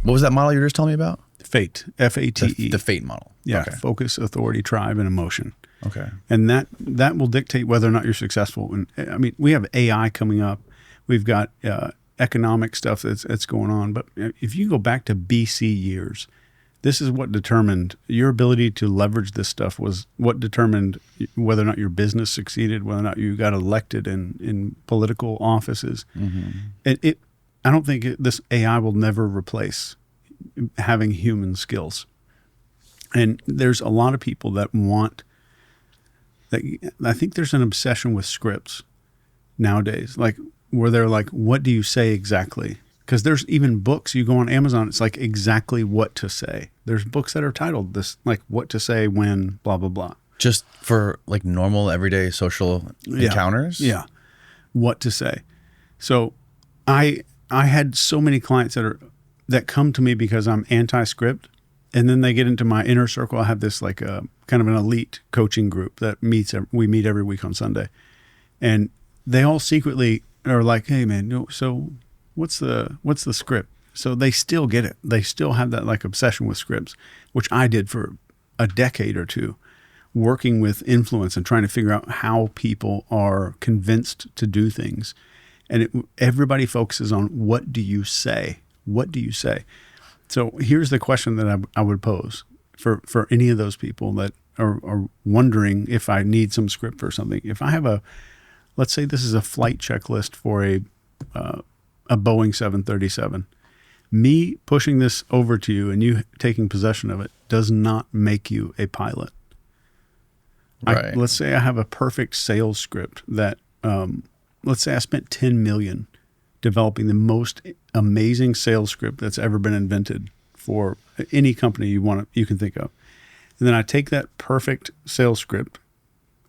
What was that model you were just telling me about? FATE, F-A-T-E. The FATE model. Yeah, Okay. focus, authority, tribe, and emotion. Okay. And that will dictate whether or not you're successful. And I mean, we have AI coming up. We've got economic stuff that's going on. But if you go back to BC years, this is what determined your ability to leverage this stuff, was what determined whether or not your business succeeded, whether or not you got elected in political offices. Mm-hmm. I don't think this AI will never replace having human skills. And there's a lot of people that want that. I think there's an obsession with scripts nowadays, like where they're like, what do you say exactly? Because there's even books, you go on Amazon, it's like exactly what to say. There's books that are titled this, like what to say when blah, blah, blah. Just for like normal everyday social encounters? Yeah. What to say. So I had so many clients that come to me because I'm anti-script, and then they get into my inner circle. I have this like a kind of an elite coaching group that we meet every week on Sunday, and they all secretly are like, hey man, so what's the script? So they still get it. They still have that like obsession with scripts, which I did for a decade or two, working with influence and trying to figure out how people are convinced to do things. And everybody focuses on, what do you say? What do you say? So here's the question that I would pose for any of those people that are wondering if I need some script for something. If I have let's say this is a flight checklist for a Boeing 737. Me pushing this over to you and you taking possession of it does not make you a pilot. Right. Let's say I have a perfect sales script that, let's say I spent $10 million developing the most amazing sales script that's ever been invented for any company you can think of. And then I take that perfect sales script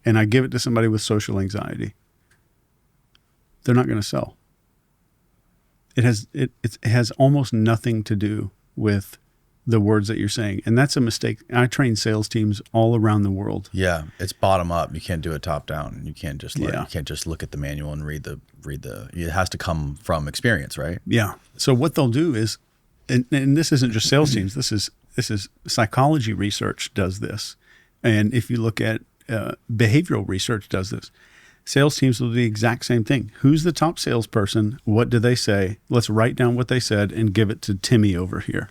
and I give it to somebody with social anxiety. They're not going to sell. It has almost nothing to do with the words that you're saying. And that's a mistake. I train sales teams all around the world. Yeah, it's bottom up. You can't do it top down. You can't just you can't just look at the manual and read the. It has to come from experience, right? Yeah. So what they'll do is, and this isn't just sales teams. This is psychology research does this, and if you look at behavioral research does this. Sales teams will do the exact same thing. Who's the top salesperson? What do they say? Let's write down what they said and give it to Timmy over here.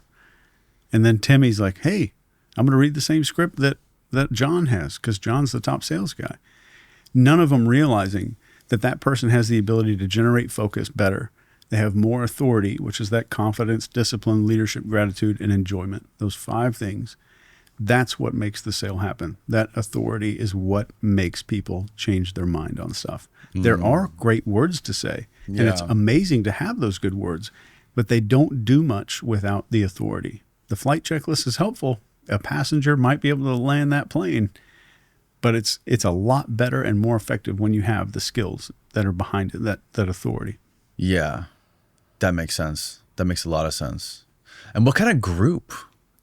And then Timmy's like, hey, I'm going to read the same script that John has, because John's the top sales guy. None of them realizing that person has the ability to generate focus better. They have more authority, which is that confidence, discipline, leadership, gratitude, and enjoyment. Those 5 things. That's what makes the sale happen. That authority is what makes people change their mind on stuff. There are great words to say, and it's amazing to have those good words, but they don't do much without the authority. The flight checklist is helpful. A passenger might be able to land that plane, but it's a lot better and more effective when you have the skills that are behind it, that authority. Yeah, that makes sense. That makes a lot of sense. And what kind of group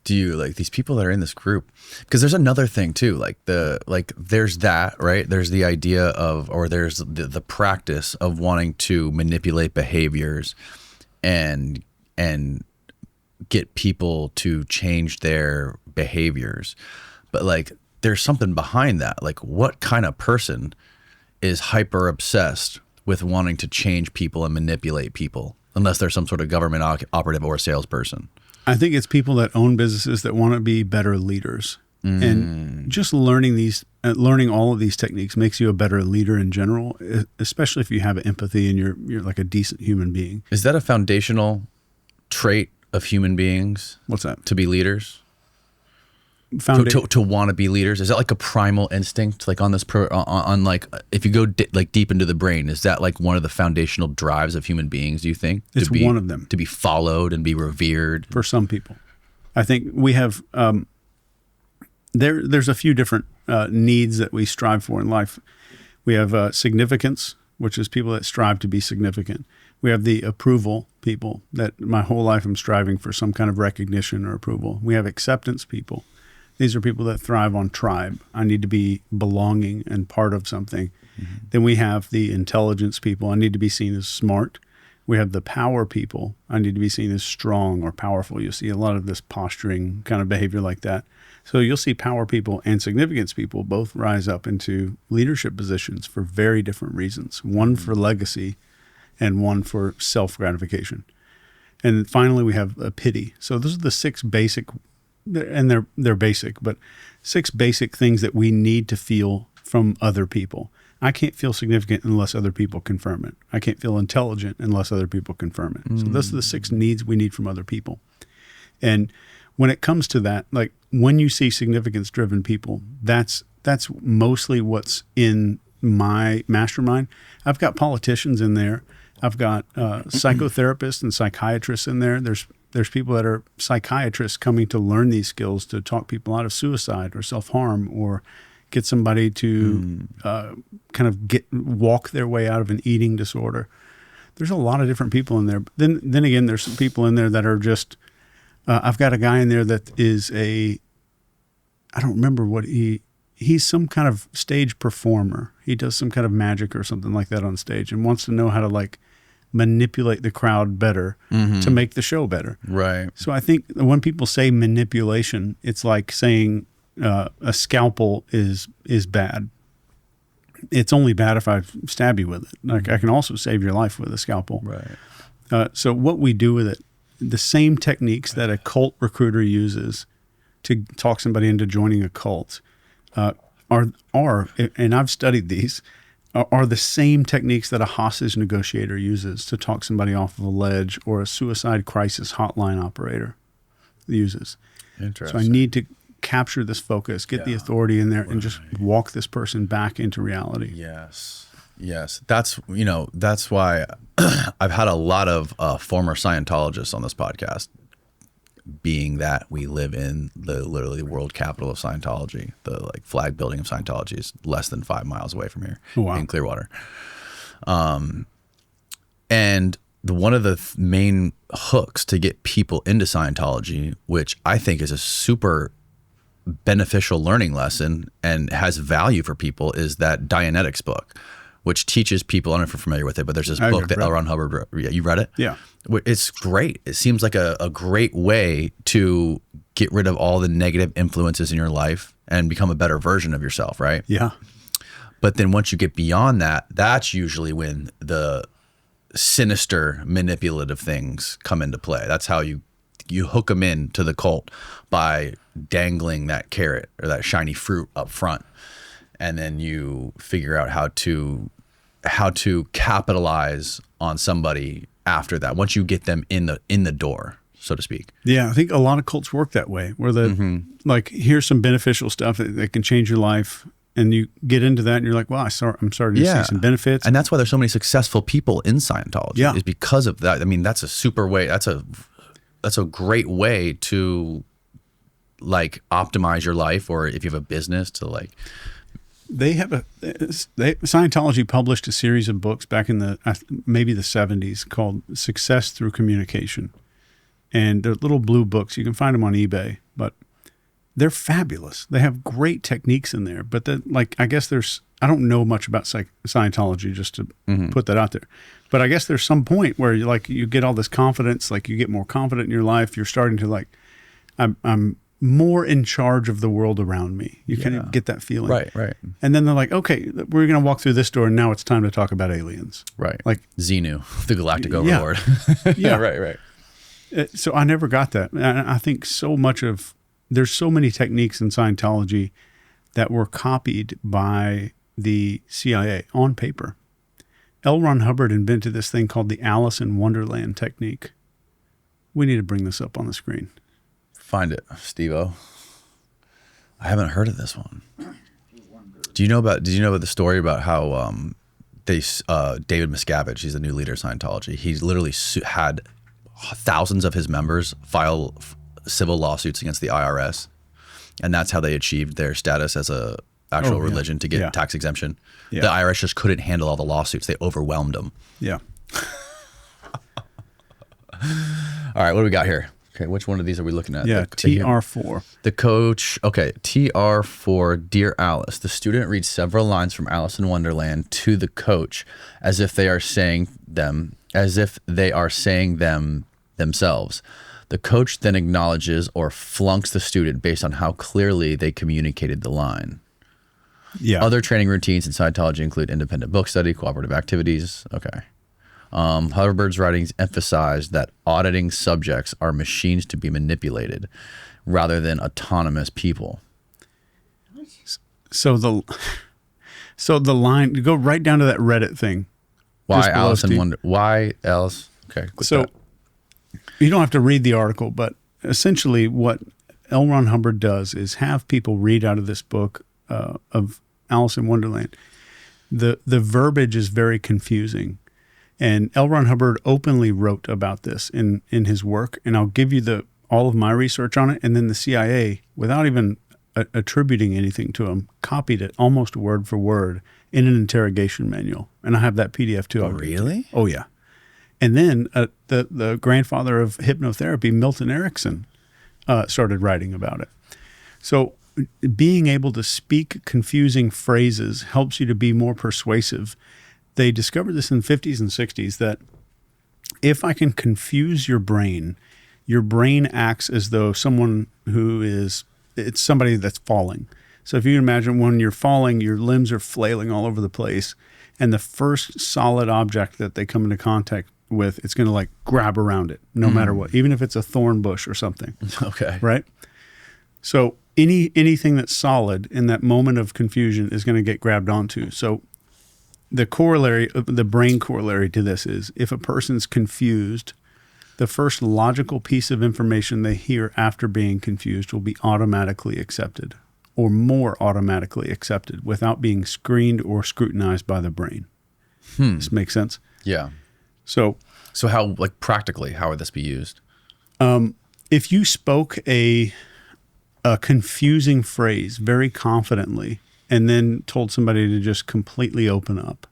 do you like, these people that are in this group? Because there's another thing too, there's that, right? There's the idea of, or there's the practice of wanting to manipulate behaviors and get people to change their behaviors. But like, there's something behind that. Like, what kind of person is hyper obsessed with wanting to change people and manipulate people, unless there's some sort of government operative or salesperson? I think it's people that own businesses that want to be better leaders. And just learning all of these techniques makes you a better leader in general, especially if you have empathy and you're like a decent human being. Is that a foundational trait of human beings? What's that? To be leaders? To want to be leaders? Is that like a primal instinct? Like on this like, if you go deep into the brain, is that like one of the foundational drives of human beings, do you think? It's one of them. To be followed and be revered? For some people. I think we have, there's a few different needs that we strive for in life. We have significance, which is people that strive to be significant. We have the approval people that my whole life I'm striving for some kind of recognition or approval. We have acceptance people. These are people that thrive on tribe. I need to be belonging and part of something. Mm-hmm. Then we have the intelligence people. I need to be seen as smart. We have the power people. I need to be seen as strong or powerful. You'll see a lot of this posturing kind of behavior like that. So you'll see power people and significance people both rise up into leadership positions for very different reasons. One for legacy and one for self-gratification. And finally, we have a pity. So those are the 6 basic, and they're basic, but 6 basic things that we need to feel from other people. I can't feel significant unless other people confirm it. I can't feel intelligent unless other people confirm it. So those are the 6 needs we need from other people. And when it comes to that, like when you see significance-driven people, that's mostly what's in my mastermind. I've got politicians in there. I've got psychotherapists and psychiatrists in there. There's people that are psychiatrists coming to learn these skills to talk people out of suicide or self-harm or get somebody to kind of walk their way out of an eating disorder. There's a lot of different people in there. Then again, there's some people in there that are just, I've got a guy in there that is I don't remember what he's some kind of stage performer. He does some kind of magic or something like that on stage and wants to know how to like manipulate the crowd better to make the show better. Right. So I think when people say manipulation, it's like saying a scalpel is bad. It's only bad if I stab you with it. Like I can also save your life with a scalpel. Right. So what we do with it, the same techniques that a cult recruiter uses to talk somebody into joining a cult are, and I've studied these, are the same techniques that a hostage negotiator uses to talk somebody off of a ledge or a suicide crisis hotline operator uses. Interesting. So I need to capture this focus, get the authority in there, and just walk this person back into reality. Yes. That's why I've had a lot of former Scientologists on this podcast, being that we live in the literally world capital of Scientology. The like flag building of Scientology is less than 5 miles away from here in Clearwater. And one of the main hooks to get people into Scientology, which I think is a super beneficial learning lesson and has value for people, is that Dianetics book, which teaches people, I don't know if you're familiar with it, but there's this book that L. Ron Hubbard wrote. You read it? Yeah. It's great. It seems like a great way to get rid of all the negative influences in your life and become a better version of yourself, right? Yeah. But then once you get beyond that, that's usually when the sinister, manipulative things come into play. That's how you hook them into the cult, by dangling that carrot or that shiny fruit up front. And then you figure out how to capitalize on somebody after that, once you get them in the door, so to speak. Yeah, I think a lot of cults work that way, where like, here's some beneficial stuff that can change your life, and you get into that and you're like, well, I'm starting to see some benefits. And that's why there's so many successful people in Scientology, is because of that. I mean, that's a super way, that's a great way to like optimize your life, or if you have a business to like. Scientology published a series of books back in maybe the 70s called Success Through Communication. And they're little blue books. You can find them on eBay, but they're fabulous. They have great techniques in there. But I guess I don't know much about Scientology, just to put that out there. But I guess there's some point where you get all this confidence, like you get more confident in your life. You're starting to like, I'm more in charge of the world around me. You kind of get that feeling. Right. And then they're like, okay, we're going to walk through this door, and now it's time to talk about aliens. Right. Like Xenu, the galactic overlord. Yeah. Right. So I never got that. And I think there's so many techniques in Scientology that were copied by the CIA on paper. L. Ron Hubbard invented this thing called the Alice in Wonderland technique. We need to bring this up on the screen. Find it, Steve-O. I haven't heard of this one. Did you know about the story about how David Miscavige, he's the new leader of Scientology, he's literally had thousands of his members file civil lawsuits against the IRS, and that's how they achieved their status as a actual religion to get tax exemption. Yeah. The IRS just couldn't handle all the lawsuits. They overwhelmed them. Yeah. All right, what do we got here? Okay, which one of these are we looking at? Yeah, TR4. The coach, okay, TR4, Dear Alice. The student reads several lines from Alice in Wonderland to the coach as if they are saying them as if they are saying them themselves. The coach then acknowledges or flunks the student based on how clearly they communicated the line. Yeah. Other training routines in Psychology include independent book study, cooperative activities. Okay. Hubbard's writings emphasize that auditing subjects are machines to be manipulated rather than autonomous people. So the line, go right down to that Reddit thing. Why Alice in Wonder? Why else? Okay. So that. You don't have to read the article, but essentially what L. Ron Hubbard does is have people read out of this book of Alice in Wonderland. The verbiage is very confusing. And L. Ron Hubbard openly wrote about this in his work. And I'll give you all of my research on it. And then the CIA, without even attributing anything to him, copied it almost word for word in an interrogation manual. And I have that PDF too. Oh, really? Oh, yeah. And then the grandfather of hypnotherapy, Milton Erickson, started writing about it. So being able to speak confusing phrases helps you to be more persuasive. They discovered this in the 50s and 60s that if I can confuse your brain acts as though someone it's somebody that's falling. So if you can imagine when you're falling, your limbs are flailing all over the place, and the first solid object that they come into contact with, it's going to like grab around it no matter what, even if it's a thorn bush or something. Okay. Right? So anything that's solid in that moment of confusion is going to get grabbed onto. So the brain corollary to this is if a person's confused, the first logical piece of information they hear after being confused will be automatically accepted or more automatically accepted without being screened or scrutinized by the brain. This makes sense? Yeah. So how, like practically, how would this be used? If you spoke a confusing phrase very confidently and then told somebody to just completely open up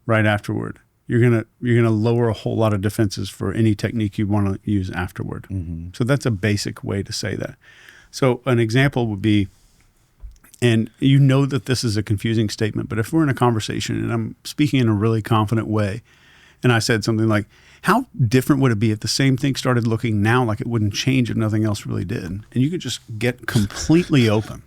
right afterward, you're gonna lower a whole lot of defenses for any technique you want to use afterward. Mm-hmm. So that's a basic way to say that. So an example would be, and you know that this is a confusing statement, but if we're in a conversation and I'm speaking in a really confident way, and I said something like, how different would it be if the same thing started looking now like it wouldn't change if nothing else really did? And you could just get completely open.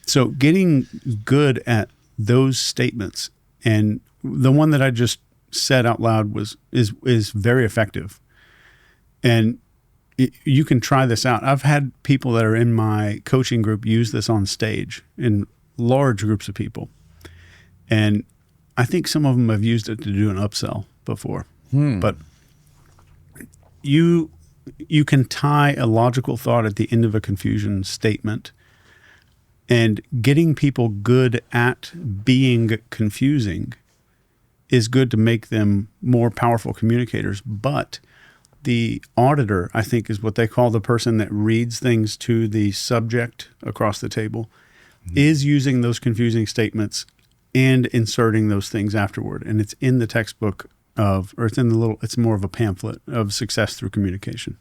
So getting good at those statements, and the one that I just said out loud is very effective. And you can try this out. I've had people that are in my coaching group use this on stage in large groups of people. And I think some of them have used it to do an upsell before. But you can tie a logical thought at the end of a confusion statement, and getting people good at being confusing is good to make them more powerful communicators. But the auditor, I think, is what they call the person that reads things to the subject across the table, is using those confusing statements and inserting those things afterward. And it's in the textbook it's more of a pamphlet of success through communication.